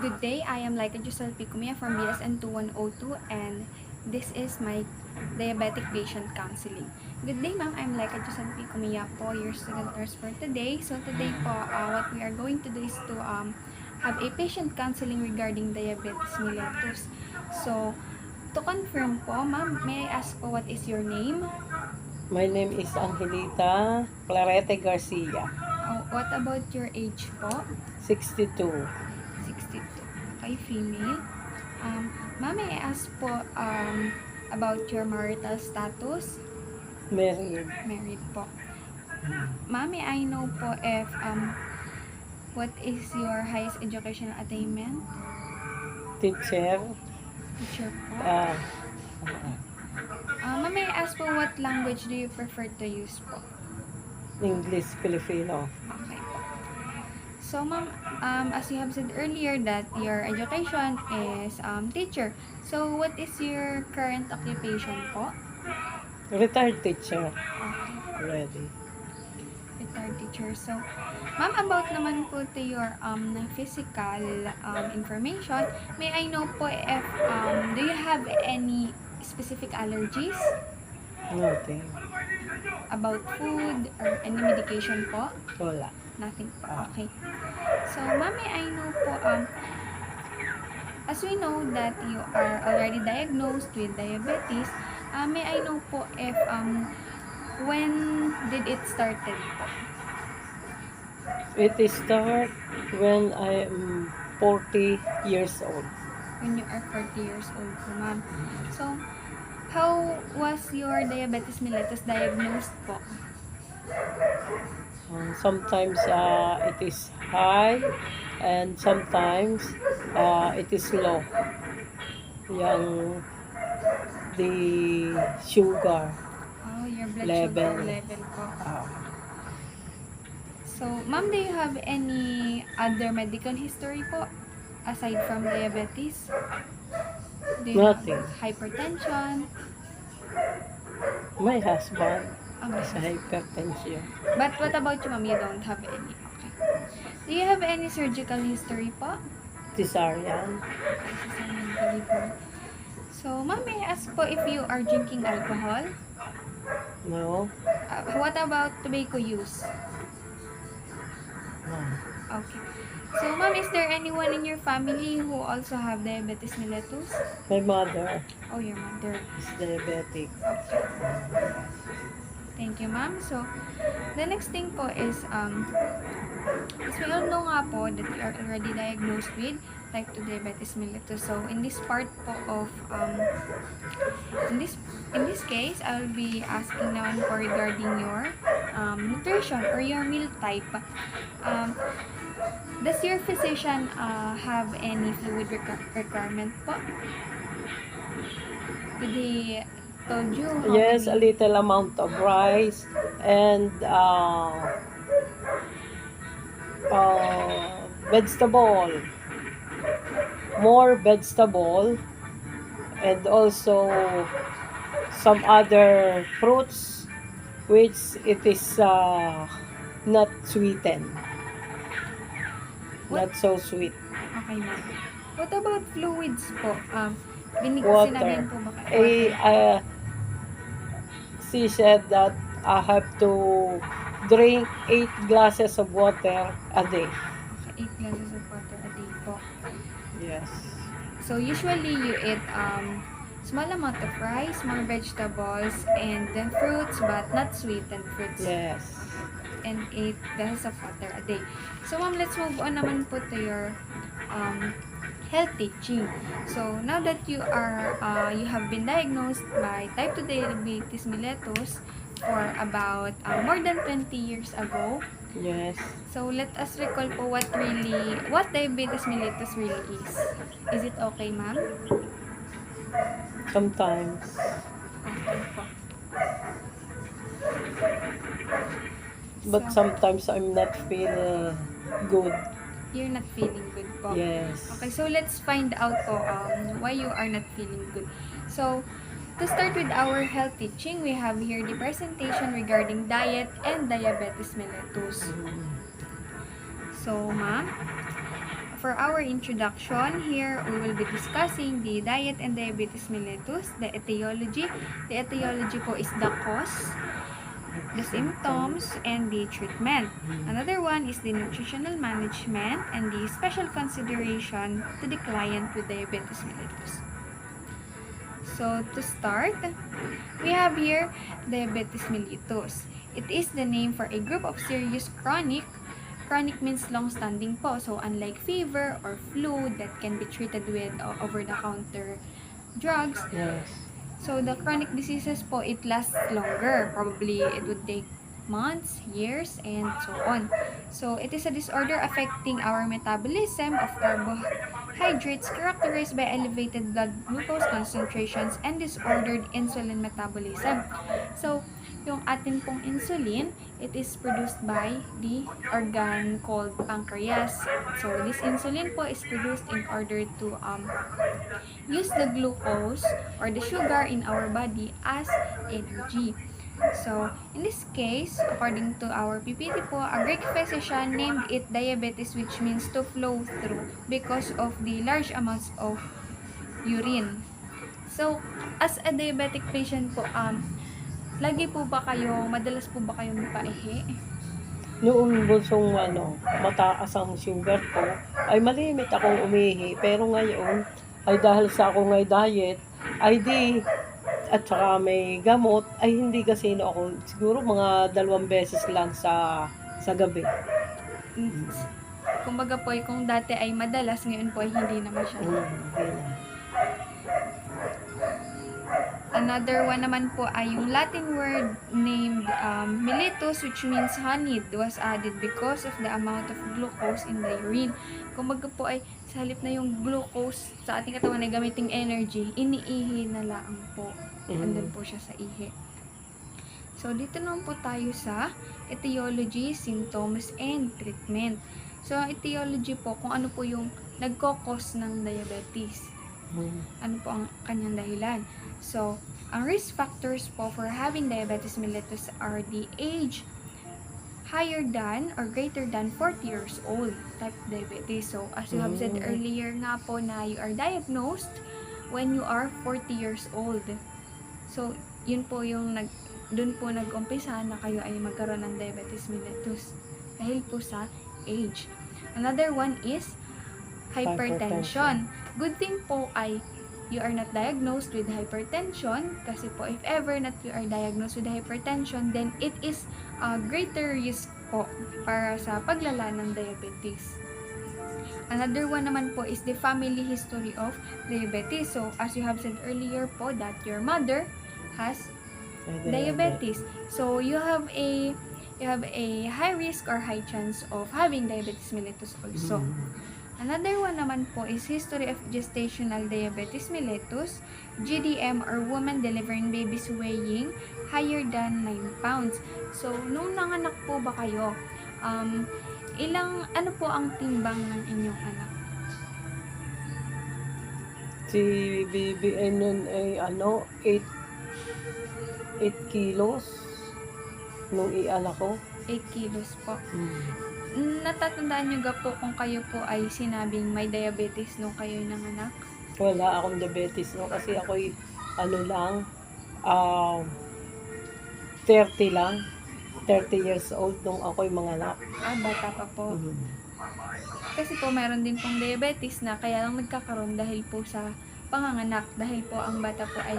Good day, I am Laika Jusel Picumia from BSN 2102 and this is my diabetic patient counseling. Good day ma'am, I'm Laika Jusel Picumia po, your student nurse for today. So today po, what we are going to do is to have a patient counseling regarding diabetes mellitus. So, to confirm po ma'am, may I ask po what is your name? My name is Angelita Clarete Garcia, What about your age po? 62. 62. Okay, female. Ma'am, may I ask po about your marital status? Married. Married po. Ma'am, may I know po if what is your highest educational attainment? Teacher. Teacher po. Uh, Ma'am, may I ask po what language do you prefer to use po? English, Filipino. Okay po. So ma'am, as you have said earlier that your education is teacher. So what is your current occupation po? Retired teacher Okay. already. Retired teacher. So, ma'am, about naman po to your physical information, may I know po if do you have any specific allergies Nothing. about food or any medication po? Wala. Nothing po. Okay. So, ma'am, may I know po as we know that you are already diagnosed with diabetes, may I know po if when did it started po? It start when I am 40 years old. When you are 40 years old po, ma'am. So, how was your diabetes mellitus diagnosed po? Sometimes it is high and sometimes it is low. Yung the sugar. Oh, your blood Level. sugar level po. Uh, So, ma'am, do you have any other medical history po aside from diabetes? Do you Nothing. have hypertension? My husband Okay. is hypertension. But what about you, ma'am? You don't have any. Okay. Do you have any surgical history po? Cesarean. Cesarean delivery. So, ma'am, may I ask po if you are drinking alcohol? No. What about tobacco use? No. Okay. So, ma'am, is there anyone in your family who also have diabetes mellitus? My mother Oh, your mother. is diabetic. Okay. Thank you, ma'am. So, the next thing po is, as we all know nga po that you are already diagnosed with type 2 diabetes mellitus. So, in this part po of, in this case, I will be asking naman po regarding your nutrition or your meal type. Does your physician have any fluid requirement po? Did he told you how Yes, a many? little amount of rice and vegetable. More vegetable and also some other fruits which it is not sweetened. What? Not so sweet. Okay, ma'am. What about fluids po? Water. Sinabihan po ba kayo? She said that I have to drink 8 glasses of water a day. Okay, 8 glasses of water a day po. Yes. So, usually you eat small amount of rice, more vegetables, and then fruits, but not sweetened fruits. Yes. And 8 glasses of water a day. So, ma'am, let's move on naman po to your health teaching. So, now that you are, you have been diagnosed by type 2 diabetes mellitus for about more than 20 years ago. Yes. So, let us recall po what diabetes mellitus really is. Is it okay, ma'am? Sometimes. Okay po. But So, sometimes I'm not feel good. you're not feeling good po. Yes. Okay, so let's find out po why you are not feeling good. So, to start with our health teaching, we have here the presentation regarding diet and diabetes mellitus. So, ma'am, for our introduction, here we will be discussing the diet and diabetes mellitus, the etiology. The etiology po is the cause, the symptoms, and the treatment. Another one is the nutritional management and the special consideration to the client with diabetes mellitus. So, to start, we have here diabetes mellitus. It is the name for a group of serious chronic means long-standing po. So, unlike fever or flu that can be treated with over-the-counter drugs, Yes. so the chronic diseases po, it lasts longer. Probably it would take months, years, and so on. So, it is a disorder affecting our metabolism of carbohydrates characterized by elevated blood glucose concentrations and disordered insulin metabolism. So, yung atin pong insulin, it is produced by the organ called pancreas. So, this insulin po is produced in order to use the glucose or the sugar in our body as energy. So, in this case, according to our PPT po, a Greek physician named it diabetes, which means to flow through because of the large amounts of urine. So, as a diabetic patient po, madalas po ba kayo mapaihi? Noong bunsong mataas ang sugar ko, ay malimit akong umihi. Pero ngayon, ay dahil sa ako ngay diet, ay di, at saka may gamot, ay hindi kasino ako. Siguro mga 2 beses lang sa gabi. Kumbaga po, kung dati ay madalas, ngayon po ay hindi na masyado. Another one naman po ay yung Latin word named mellitus, which means honeyed, was added because of the amount of glucose in the urine. Kumbaga po ay sa halip na yung glucose sa ating katawan ay gamiting energy, iniihi na lang po. Andun po siya sa ihi. So, dito naman po tayo sa etiology, symptoms, and treatment. So, etiology po, kung ano po yung nagkokos ng diabetes. Ano po ang kanyang dahilan. So, ang risk factors po for having diabetes mellitus are the age higher than or greater than 40 years old type diabetes. So, as you have said earlier nga po na you are diagnosed when you are 40 years old. So, yun po yung dun po nag-umpisa na kayo ay magkaroon ng diabetes mellitus dahil po sa age. Another one is hypertension. Good thing po ay you are not diagnosed with hypertension kasi po if ever not you are diagnosed with hypertension, then it is a greater risk po para sa paglala ng diabetes. Another one naman po is the family history of diabetes. So, as you have said earlier po that your mother has diabetes. So, you have a high risk or high chance of having diabetes mellitus also. Another one naman po is history of gestational diabetes mellitus, GDM, or woman delivering babies weighing higher than 9 pounds. So, nung nanganak po ba kayo, ano po ang timbang ng inyong anak? Si BBN nun ay 8 kilos nung ialak ko. 8 kilos po. Natatandaan nyo ga po kung kayo po ay sinabing may diabetes nung kayo nanganak? Wala akong diabetes no kasi ako'y 30 lang. 30 years old nung ako'y manganak. Bata pa po. Kasi po meron din pong diabetes na kaya lang nagkakaroon dahil po sa panganganak, dahil po ang bata po ay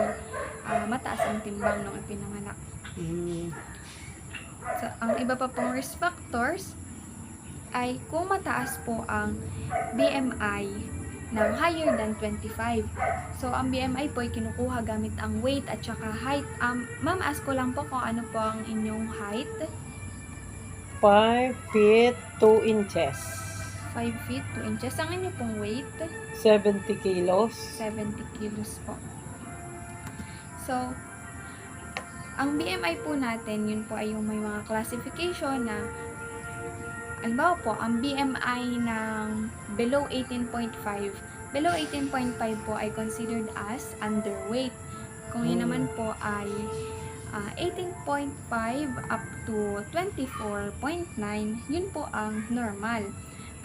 mataas ang timbang nung ipinanganak. So, ang iba pa pong risk factors ay kung mataas po ang BMI ng higher than 25. So, ang BMI po ay kinukuha gamit ang weight at saka height. Ma'am, ask ko lang po kung ano po ang inyong height. 5 feet 2 inches. 5 feet 2 inches. Ang inyo pong weight? 70 kilos. 70 kilos po. So, ang BMI po natin, yun po ay yung may mga classification na halimbawa po, ang BMI ng below 18.5 po ay considered as underweight. Kung yun naman po ay 18.5 up to 24.9, yun po ang normal.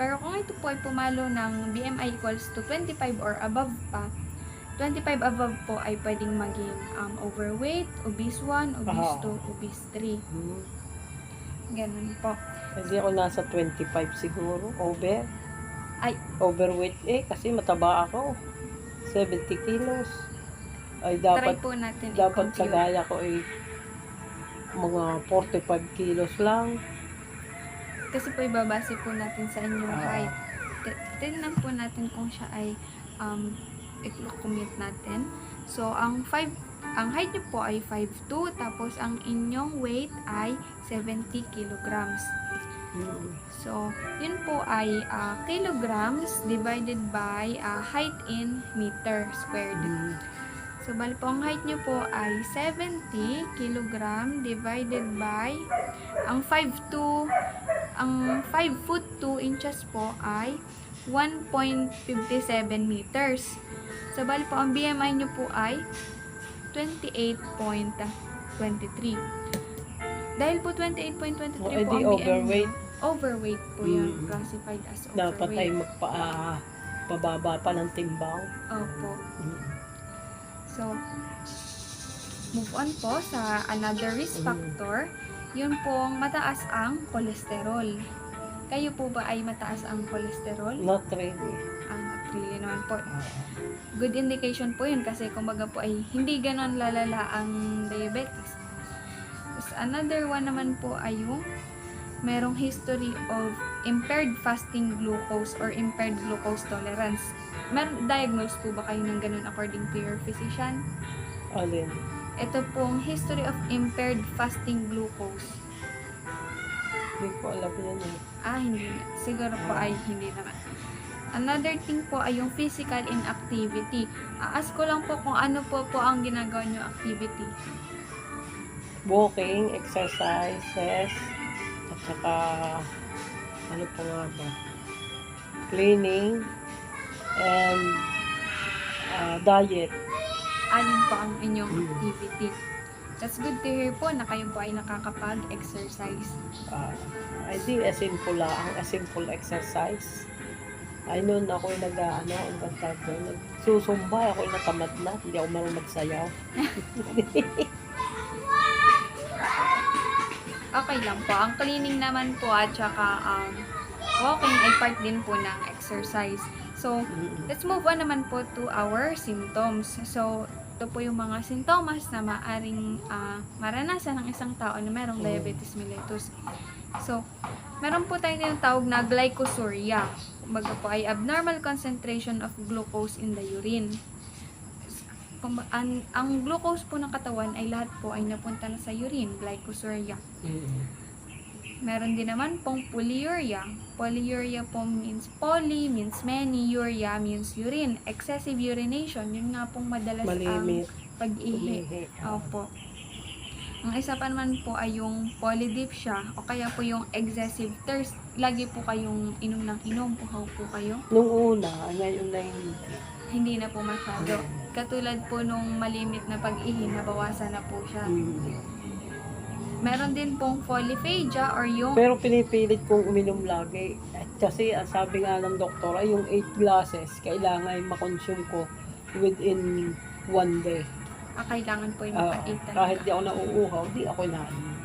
Pero kung ito po ay pumalo ng BMI equals to 25 or above pa, 25 above po ay pwedeng maging overweight, obese 1, obese 2, obese 3. Hmm. Ganun po. Kasi ako nasa 25 siguro, Ay. overweight kasi mataba ako. 70 kilos. Ay Try dapat po natin sa i-compute. gaya ko ay mga 45 kilos lang. Kasi po ibabase po natin sa inyong Ah. height. Tignan po natin kung siya ay i-commute natin. So, ang height niyo po ay 5'2", tapos ang inyong weight ay 70 kilograms. So, yun po ay kilograms divided by height in meter squared. So, bali po, ang height nyo po ay 70 kilogram divided by, ang 5'2", ang 5 foot 2 inches po ay 1.57 meters. So, bali po, ang BMI nyo po ay 28.23. Dahil po 28.23 po ang BMI, overweight po yun, classified as overweight. Dapat ay pababa pa ng timbang. Opo. So, move on po sa another risk factor. Yun pong mataas ang cholesterol. Kayo po ba ay mataas ang cholesterol? Not really. Not really naman po. Good indication po yun kasi kumbaga po ay hindi ganon lalala ang diabetes. Tapos another one naman po ay yung merong history of impaired fasting glucose or impaired glucose tolerance. Diagnose po ba kayo ng ganun according to your physician? Alin? Ito pong history of impaired fasting glucose. Hindi ko alam yan eh. Hindi na. Siguro po ay hindi naman. Another thing po ay yung physical inactivity. Ask ko lang po kung ano po ang ginagawa nyo activity. Walking, exercises, at saka ano pa nga ba? Cleaning, and diet. Alin po ang inyong activity? That's good to hear po na kayo po ay nakakapag-exercise. Ay di, a simple exercise. Ay noon ako nagsusumba, ako natamad na, hindi ako marunong magsayaw. Okay lang po. Ang cleaning naman po at saka walking ay part din po ng exercise. So, let's move on naman po to our symptoms. So, ito po yung mga sintomas na maaring maranasan ng isang tao na merong diabetes mellitus. So, meron po tayong tinatawag na glycosuria. Kumbaga po ay abnormal concentration of glucose in the urine. Ang glucose po ng katawan ay lahat po ay napunta na sa urine, glycosuria. Meron din naman pong polyuria. Polyuria po means means many, urea means urine. Excessive urination, yun nga pong madalas ang pag-ihi. Opo. Ang isa pa naman po ay yung polydipsia o kaya po yung excessive thirst. Lagi po kayong inom ng inom, puhaw po kayo. Nung una, ngayon na Hindi na po masyado. Katulad po nung malimit na pag-ihi, nabawasan na po siya. Meron din pong polyphagia or yung... Pero pinipilit kong uminom lagi. Kasi sabi nga ng doktor ay yung 8 glasses, kailangan makonsume ko within 1 day. Kailangan po yung maka-8 kahit di ako nauuhaw, di ako nainom.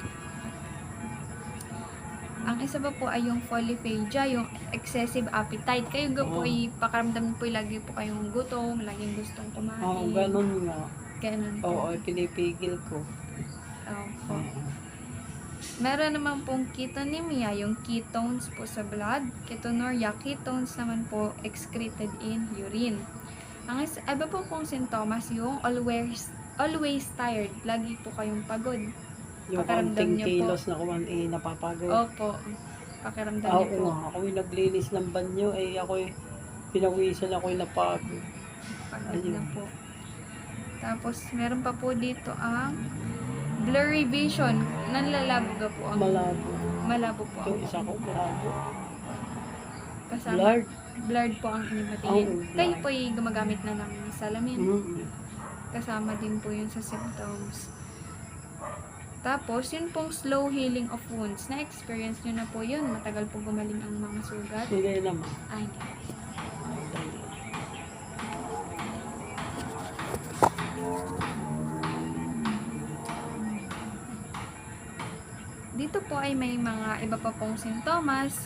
Ang isa pa po ay yung polyphagia, yung excessive appetite. Kayo po ay pakaramdam po lagi po kayong gutom, laging gustong kumain. Ganun nga. Ganun po. Oo, pinipigil ko. Opo. Meron naman pong ketonemia, yung ketones po sa blood. Ketonuria, ketones naman po excreted in urine. Ang iba po pong sintomas, yung always tired. Lagi po kayong pagod. Yung konting kilos na kuman napapagod. Opo. Pakiramdam niyo po. Ako yung naglinis ng banyo, ako pinawisan ako yung napagod. Pagod na po. Tapos, meron pa po dito ang blurry vision. Nanlalabo ka po ang... Malabo po ang... Yung isa ko, malabo. Kasama, blurred po ang inyong patingin. Kayo po ay gumagamit na ng salamin. Kasama din po yun sa symptoms. Tapos, yun pong slow healing of wounds. Na-experience nyo na po yun. Matagal po gumaling ang mga sugat. Hindi naman. Ay, hindi. Dito po ay may mga iba pa pong sintomas.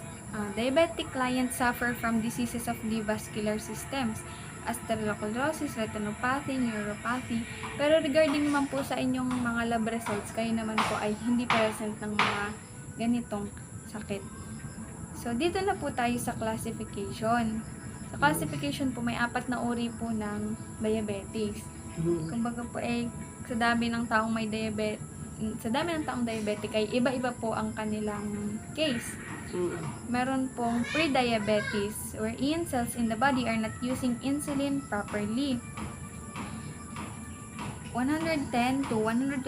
Diabetic clients suffer from diseases of the vascular systems, arteriosclerosis, retinopathy, neuropathy. Pero regarding naman po sa inyong mga lab results, kayo naman po ay hindi present ng mga ganitong sakit. So, dito na po tayo sa classification. Sa classification po, may 4 na uri po ng diabetes. Kumbaga po sa dami ng taong may diabetes, sa dami ng taong diabetic ay iba-iba po ang kanilang case. Meron pong pre-diabetes wherein cells in the body are not using insulin properly. 110 to 126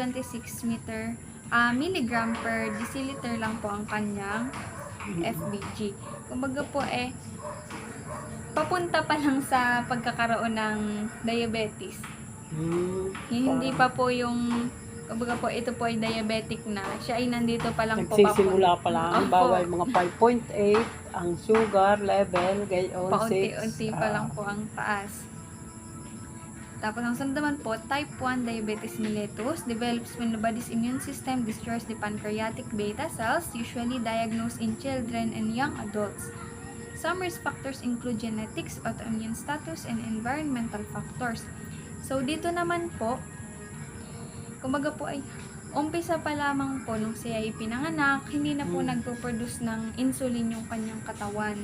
milligram per deciliter lang po ang kanyang FBG. Kumbaga po papunta pa lang sa pagkakaroon ng diabetes. Hindi pa po yung kumbaga po, ito po ay diabetic na. Siya ay nandito pa lang po. Nagsisimula pa lang. Bawal mga 5.8 ang sugar level. Gayon 6. Paunti-unti pa lang po ang taas. Tapos ang sunod naman po, type 1 diabetes mellitus develops when the body's immune system destroys the pancreatic beta cells, usually diagnosed in children and young adults. Some risk factors include genetics, autoimmune status, and environmental factors. So, dito naman po, kumbaga po ay umpisa pa lamang po nung siya ay pinanganak, hindi na po nagpo-produce ng insulin yung kanyang katawan.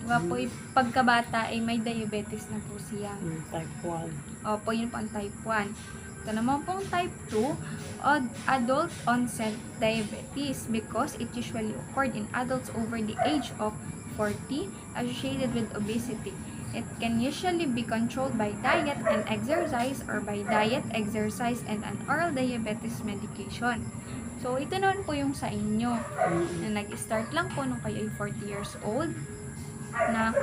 Diba po, pagkabata ay may diabetes na po siya. Type 1. Opo, yun po ang type 1. Ito naman pong type 2, adult onset diabetes because it usually occurred in adults over the age of 40 associated with obesity. It can usually be controlled by diet and exercise or by diet, exercise, and an oral diabetes medication. So, ito naman po yung sa inyo na nag-start lang po nung kayo ay 40 years old na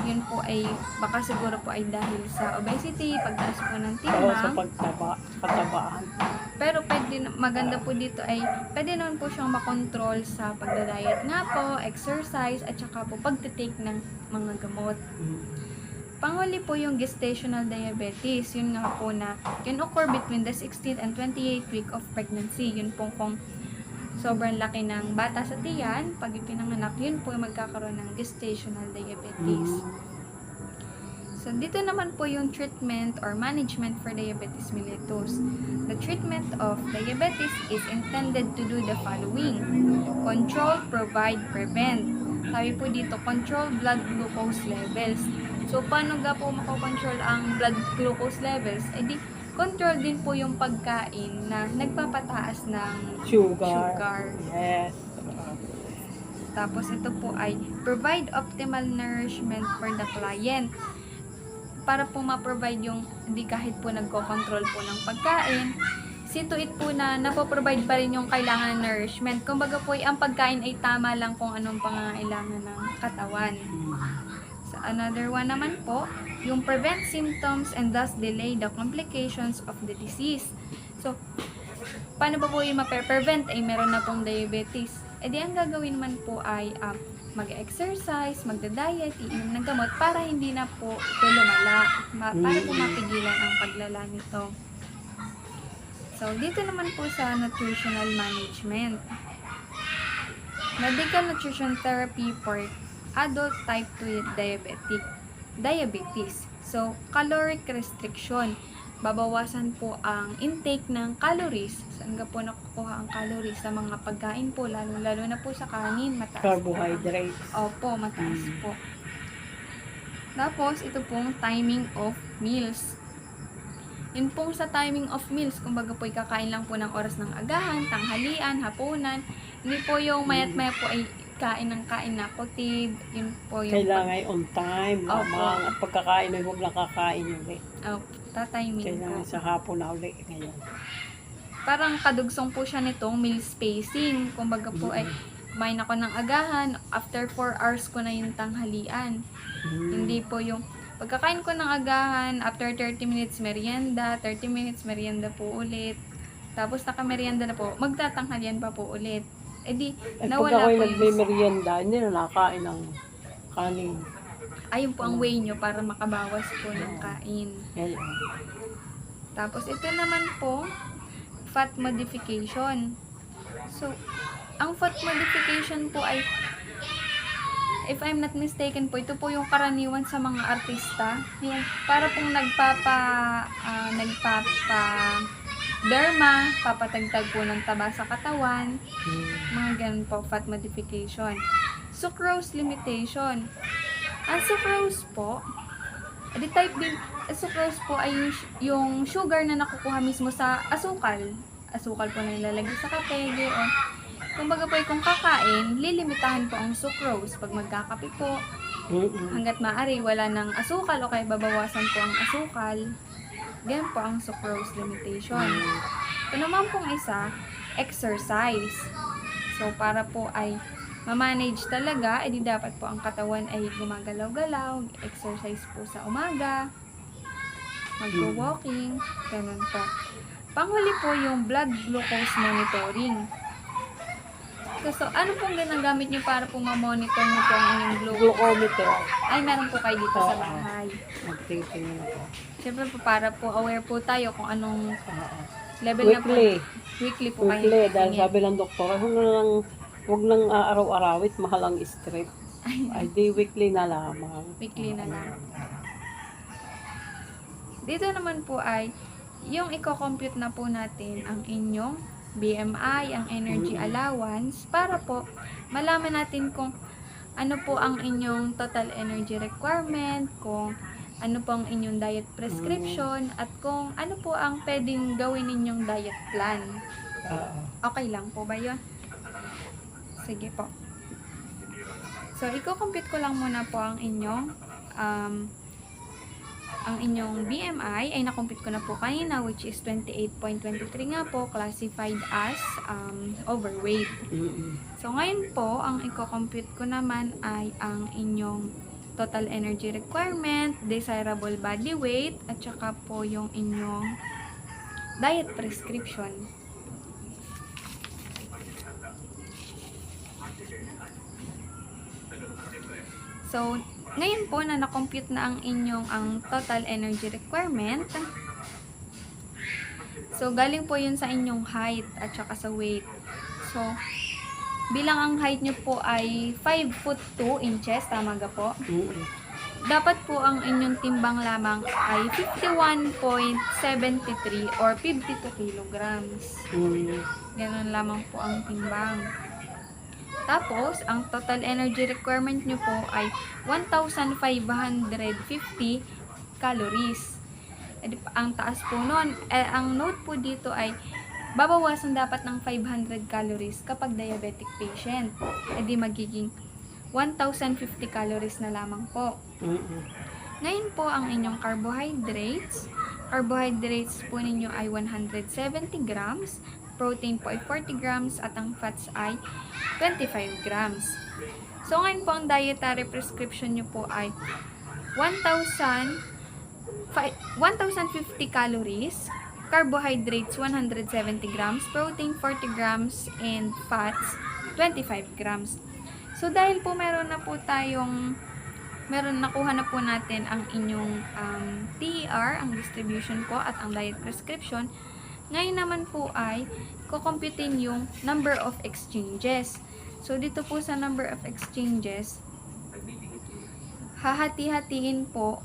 yun po ay baka siguro po ay dahil sa obesity, pagtaas po ng Oo, sa timbang. pagtabaan. Pero maganda po dito ay pwede naman po siyang makontrol sa pagda-diet nga po, exercise, at saka po pagtitake ng mga gamot. Panghuli po yung gestational diabetes. Yun nga po na can occur between the 16th and 28th week of pregnancy. Yun po kung sobrang laki ng bata sa tiyan, pag ipinanganak, yun po magkakaroon ng gestational diabetes. So, dito naman po yung treatment or management for diabetes mellitus. The treatment of diabetes is intended to do the following: control, provide, prevent. Sabi po dito, control blood glucose levels. So, paano ga po makokontrol ang blood glucose levels? Di, control din po yung pagkain na nagpapataas ng sugar. Yes. Tapos, ito po ay provide optimal nourishment for the client. Para po ma-provide yung hindi kahit po nagko-control po ng pagkain, see to it po na napoprovide pa rin yung kailangan ng nourishment. Kumbaga po, ang pagkain ay tama lang kung anong pangangailangan ng katawan. So, another one naman po, yung prevent symptoms and thus delay the complications of the disease. So, paano ba po yung ma-prevent? Meron na pong diabetes. Di ang gagawin man po ay mag-exercise, magda-diet, iinom ng gamot para hindi na po ito lumala. Para po mapigilan ang paglala nito. So, dito naman po sa nutritional management. Medical nutrition therapy for adult type 2 diabetes. So, caloric restriction. Babawasan po ang intake ng calories. Saan ka po nakukuha ang calories? Sa mga pagkain po, lalo na po sa kanin, mataas. Carbohydrates. Opo, mataas po. Tapos, ito pong timing of meals. Yun pong sa timing of meals, kumbaga po ikakain lang po ng oras ng agahan, tanghalian, hapunan. Hindi po yung mayat-maya po ay kain na kutid. Yun po yung Kailangan on time, lamang. At pagkakain ay huwag lang kakain ulit. tatiming Kailangan po. sa hapon na ulit ngayon. Parang kadugsong po siya nitong meal spacing. Kumbaga po ay kumain ako ng agahan, after 4 hours ko na yung tanghalian. Hindi po yung pagkakain ko ng agahan, after 30 minutes merienda, 30 minutes merienda po ulit. tapos nakamerienda na po, magtatanghalian pa po ulit. Eh di, Eh, pag nawala ako'y po yung... nagme-merienda, hindi na nakain ng kanin. Ayun po ang way nyo para makabawas po ng kain. Yan. Tapos ito naman po, fat modification. So, ang fat modification po ay, if I'm not mistaken po, ito po yung karaniwan sa mga artista. Yung para pong derma, papatagtag po ng taba sa katawan. Mga ganun po, fat modification. Sucrose limitation. Ang sucrose po, sucrose po ay yung sugar na nakukuha mismo sa asukal. Asukal po na nilalagay sa kape, o kumbaga po kung kakain, lilimitahan po ang sucrose pag magkakape po. Hanggat maaari, wala ng asukal o kaya babawasan po ang asukal. Ganyan po ang sucrose limitation. Ito naman pong isa, exercise. So, para po ay ma-manage talaga, edi dapat po ang katawan ay gumagalaw-galaw, exercise po sa umaga, mag-walking, ganun po. Panghuli po yung blood glucose monitoring. So, ano pong ginagamit nyo para po ma-monitor nyo po ang inyong Glucometer. Ay, meron po kayo dito sa Oo. bahay. Magtitingin ako. Siyempre po, para po aware po tayo kung anong level na po. Weekly. Weekly po kayo. Weekly. Dahil titingin. sabi ng doktor, huwag lang araw-arawit, mahal ang strip. Ay di weekly na lamang. Weekly na lang. Dito naman po ay, yung i-compute na po natin ang inyong BMI, ang energy allowance, para po malaman natin kung ano po ang inyong total energy requirement, kung ano po ang inyong diet prescription, at kung ano po ang pwedeng gawin ninyong diet plan. Okay lang po ba yun? Sige po. So, i-compute ko lang muna po ang inyong BMI ay nakompute ko na po kanina, which is 28.23 nga po, classified as overweight. So, ngayon po, ang i-compute ko naman ay ang inyong total energy requirement, desirable body weight, at saka po yung inyong diet prescription. So, ngayon po na na-compute na ang inyong total energy requirement. So, galing po yun sa inyong height at saka sa weight. So, bilang ang height nyo po ay 5 foot 2 inches, tama ga po? Dapat po ang inyong timbang lamang ay 51.73 or 52 kilograms. Ganun lamang po ang timbang. Tapos, ang total energy requirement nyo po ay 1,550 calories. Ang taas po nun, ang note po dito ay babawasan dapat ng 500 calories kapag diabetic patient. Edi magiging 1,050 calories na lamang po. Ngayon po, ang inyong carbohydrates. Carbohydrates po ninyo ay 170 grams. Protein po ay 40 grams at ang fats ay 25 grams. So, ngayon po ang dietary prescription nyo po ay 1,050 calories, carbohydrates 170 grams, protein 40 grams, and fats 25 grams. So, dahil po meron nakuha na po natin ang inyong TER, ang distribution po at ang diet prescription, ngayon naman po ay kukumputin yung number of exchanges. So, dito po sa number of exchanges, hahati-hatiin po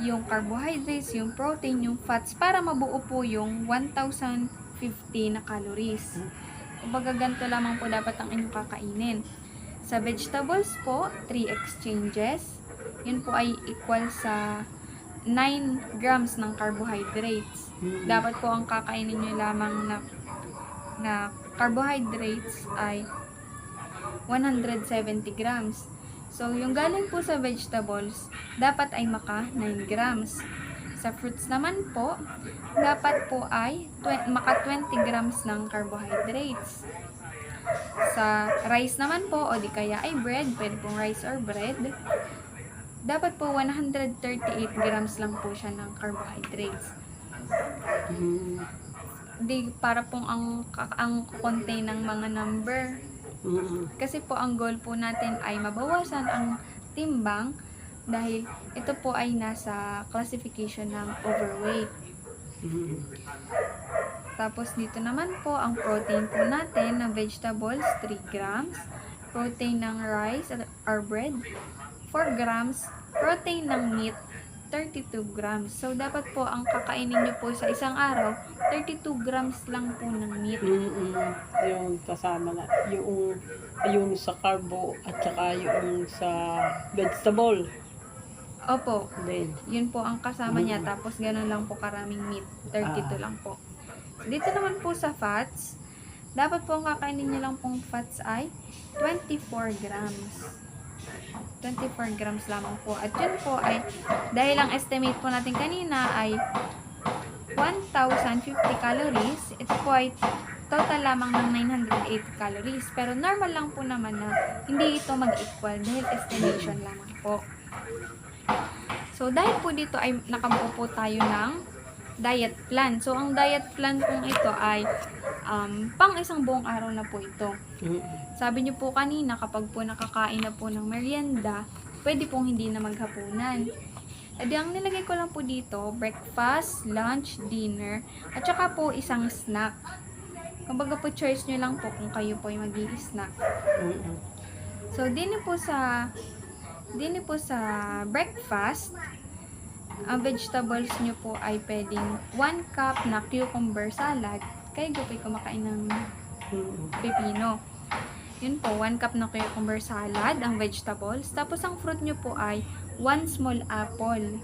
yung carbohydrates, yung protein, yung fats para mabuo po yung 1,050 na calories. Kumbaga ganito lamang po dapat ang inyong kakainin. Sa vegetables po, 3 exchanges. Yun po ay equal sa 9 grams ng carbohydrates. Dapat po ang kakainin nyo lamang na carbohydrates ay 170 grams. So, yung galing po sa vegetables, dapat ay maka 9 grams. Sa fruits naman po, dapat po ay maka 20 grams ng carbohydrates. Sa rice naman po, o di kaya ay bread, pwede pong rice or bread, dapat po 138 grams lang po siya ng carbohydrates. para pong ang contain ng mga number. Mm-mm. Kasi po ang goal po natin ay mabawasan ang timbang dahil ito po ay nasa classification ng overweight. Mm-mm. Tapos dito naman po ang protein po natin ng vegetables 3 grams, protein ng rice or bread 4 grams, protein ng meat 32 grams. So dapat po ang kakainin nyo po sa isang araw 32 grams lang po ng meat. Mm-mm. Yung kasama na, yung sa carbo at saka yung sa vegetable. Opo, Then, yun po ang kasama niya. Tapos ganun lang po karaming meat, 32 lang po. Dito naman po sa fats, dapat po ang kakainin nyo lang pong fats ay 24 grams. 24 grams lamang po. At yun po ay, dahil ang estimate po natin kanina ay 1,050 calories, ito po ay total lamang ng 980 calories. Pero normal lang po naman na hindi ito mag-equal dahil estimation lamang po. So, dahil po dito ay nakabuo po tayo ng diet plan. So, ang diet plan pong ito ay pang isang buong araw na po ito. Sabi niyo po kanina, kapag po nakakain na po ng merienda, pwede pong hindi na maghapunan. E di, ang nilagay ko lang po dito, breakfast, lunch, dinner, at saka po isang snack. Kumbaga po, choice nyo lang po kung kayo po ay mag-i-snack. So, din po sa breakfast, ang vegetables nyo po ay pwedeng 1 cup na cucumber salad. Kayo po ay kumakain ng pepino. Yun po, 1 cup na cucumber salad, ang vegetables. Tapos ang fruit nyo po ay 1 small apple.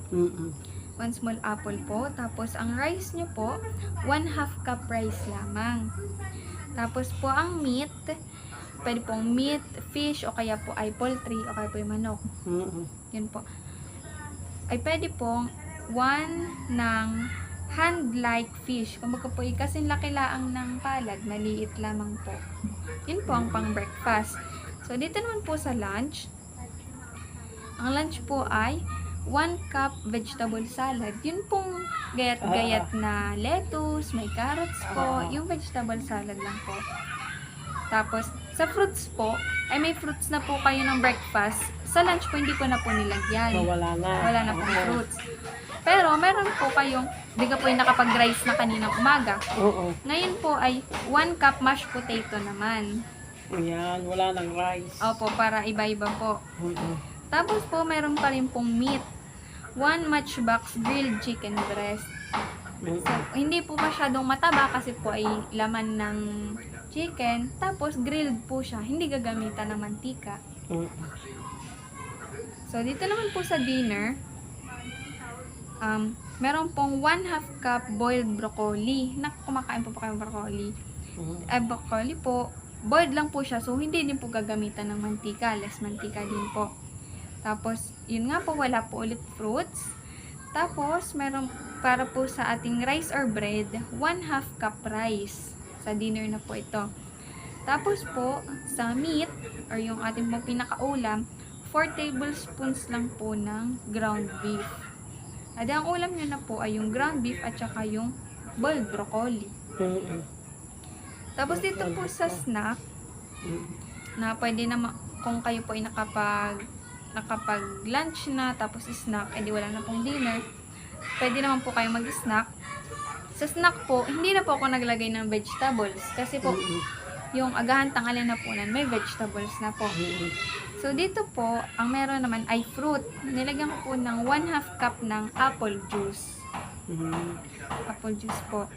1 small apple po. Tapos ang rice nyo po, 1/2 cup rice lamang. Tapos po ang meat, pwede pong meat, fish, o kaya po ay poultry, o kaya po yung manok. Yun po. Ay pwede pong 1 ng hand-like fish. Kumbaga po, kasing laki-laang ng palad, maliit lamang po. Yun po ang pang-breakfast. So, dito naman po sa lunch, ang lunch po ay 1 cup vegetable salad. Yun pong gayat-gayat na lettuce, may carrots po, yung vegetable salad lang po. Tapos, sa fruits po, ay may fruits na po kayo ng breakfast. Sa lunch po, hindi ko na po nilagyan. Wala Wala na pong fruits. Pero, meron po kayong, di ka po yung nakapag-rice na kaninang umaga. Ngayon po ay 1 cup mashed potato naman. Yan, wala nang rice. Opo, para iba-iba po. Tapos po, meron pa rin pong meat. 1 matchbox grilled chicken breast. So, hindi po masyadong mataba kasi po ay laman ng chicken. Tapos, grilled po siya. Hindi gagamitan ng mantika. So, dito naman po sa dinner, meron pong 1/2 cup boiled broccoli. Kumakain po pa kayo broccoli. Broccoli po, boiled lang po siya. So, hindi din po gagamitan ng mantika. Less mantika din po. Tapos, yun nga po, wala po ulit fruits. Tapos, meron para po sa ating rice or bread, 1/2 cup rice. Sa dinner na po ito. Tapos po, sa meat, or yung ating pong pinakaulam, 4 tablespoons lang po ng ground beef. At ang ulam nyo na po ay yung ground beef at saka yung boiled broccoli. Tapos dito po sa snack, na pwede naman, kung kayo po ay nakapag-lunch na, tapos snack, edi wala na pong dinner, pwede naman po kayo mag-snack. Sa snack po, hindi na po ako naglagay ng vegetables, kasi po, yung agahan tanghalian na po nan, may vegetables na po. So, dito po, ang meron naman ay fruit. Nilagyan ko po ng 1/2 cup ng apple juice. Apple juice po.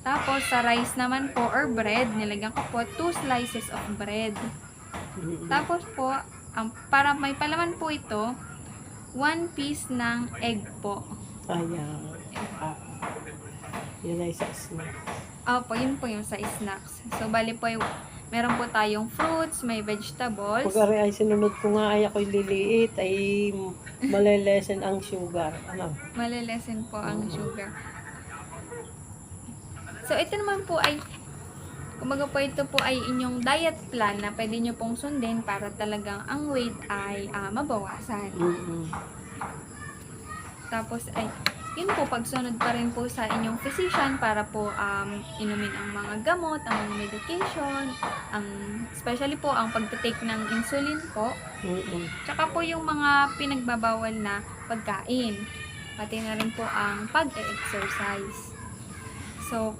Tapos, sa rice naman po, or bread, nilagyan ko po 2 slices of bread. Tapos po, para may palaman po ito, 1 piece ng egg po. Ayan. Yun ay sa snack. Opo, yun po yung sa snacks. So, bali po, meron po tayong fruits, may vegetables. Pag ay sinunod ko nga ay ako'y liliit, ay malelesen ang sugar. Ano? Malilesen po ang sugar. So, ito naman po ay, kumbaga po ito po ay inyong diet plan na pwede nyo pong sundin para talagang ang weight ay mabawasan. Tapos ay, yun po, pagsunod pa rin po sa inyong physician para po inumin ang mga gamot, ang medication, especially po ang pagtitake ng insulin po, tsaka po yung mga pinagbabawal na pagkain, pati na rin po ang pag-exercise. So,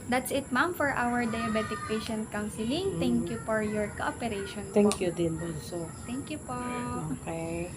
that's it ma'am for our diabetic patient counseling. Thank you for your cooperation po. Thank you din, Bunso. Thank you po. Okay.